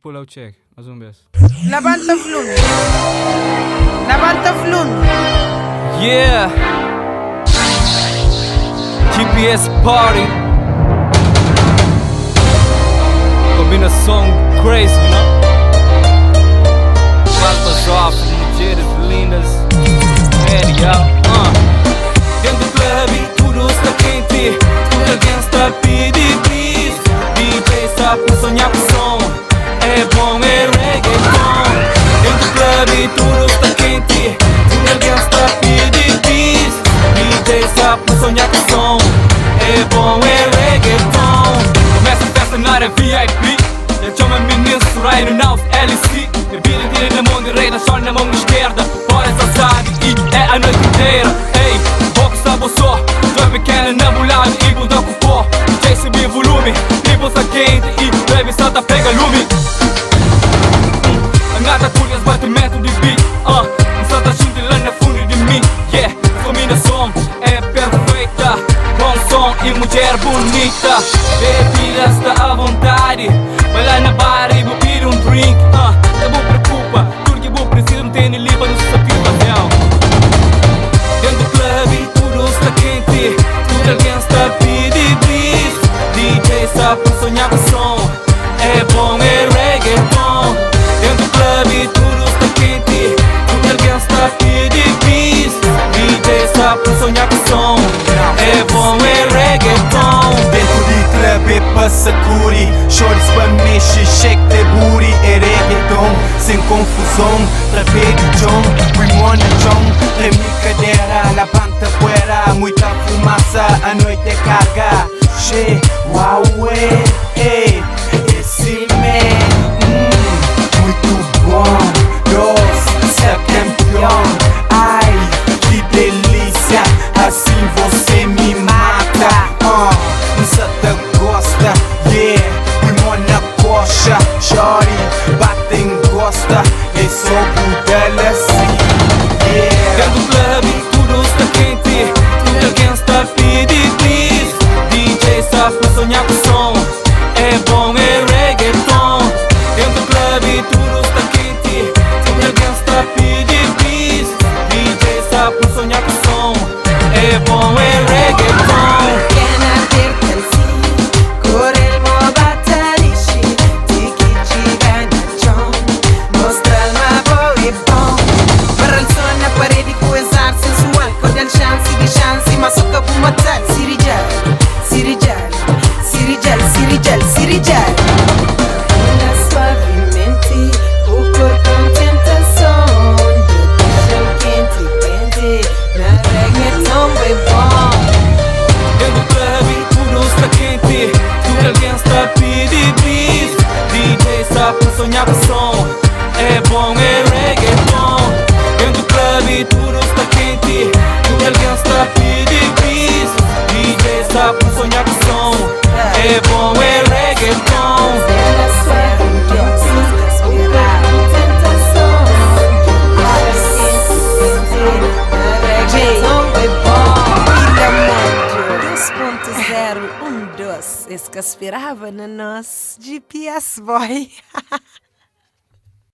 Pull out check, mais uma vez. Levanta volume. Levanta volume. Yeah! GPS Party. Combinação crazy, you know? Barba off, mulheres lindas. Dentro do clube tudo está quente, tudo alguém está a pedir please. DJ está por sonhar com som, é bom, é reggaeton. Dentro do clube tudo está quente, tudo alguém está a pedir please. DJ está por sonhar com som, é bom, é reggaeton. Começa a festa na área VIP, eu chamo a menina Soraya no House LC. Bebida inteira na mão direita, só na mão esquerda. Bora só sabe e é a noite inteira. Ei, boca sabe só, tu é pequena na bolada e buda com pó. DJ subir volume, e bolsa quente e baby salta pega lume. A gata curte os batimentos de beat, salta junto lá na fundo de mim. Yeah, a combinação é perfeita, bom som e mulher bonita. Bebida está à vontade, vai lá na bar e vou pedir um drink. Não vou preocupa, tudo que vou preciso não tem nem liba no sapinho papel. Dentro do clube tudo está quente, tudo alguém está a pedir please. DJ está por sonhar com som, é bom, é reggaeton. Dentro do clube tudo está quente, tudo alguém está a pedir please. DJ está por sonhar com som, é bom, é reggaeton. Dentro de clube é passa curi, shorts pra mexer, shake the booty. É reggaeton, sem confusão, trapé de John, we wanna John. Tremicadeira, levanta poeira, muita fumaça, a noite é carga. Che, uau, ei, esse man, muito bom. Doce, é campeão, ai, que delícia, assim você me mata. Santa gosta, yeah, primo na coxa, shorty, bate em gosta, é só budela assim, yeah. Dentro do clube tudo está quente, tudo alguém está a pedir please. DJ está por sonhar com som, é bom, é reggaeton. Dentro do clube tudo está quente, tudo alguém está a pedir please. DJ está por sonhar com som, é bom, é reggaeton. Por sonhar com som, é bom, é reggaeton. Dentro do clube tudo está quente, tudo alguém está a pedir please. DJ está por sonhar com som, é bom, é reggaeton. Es que aspirava na nossa GPS Boy.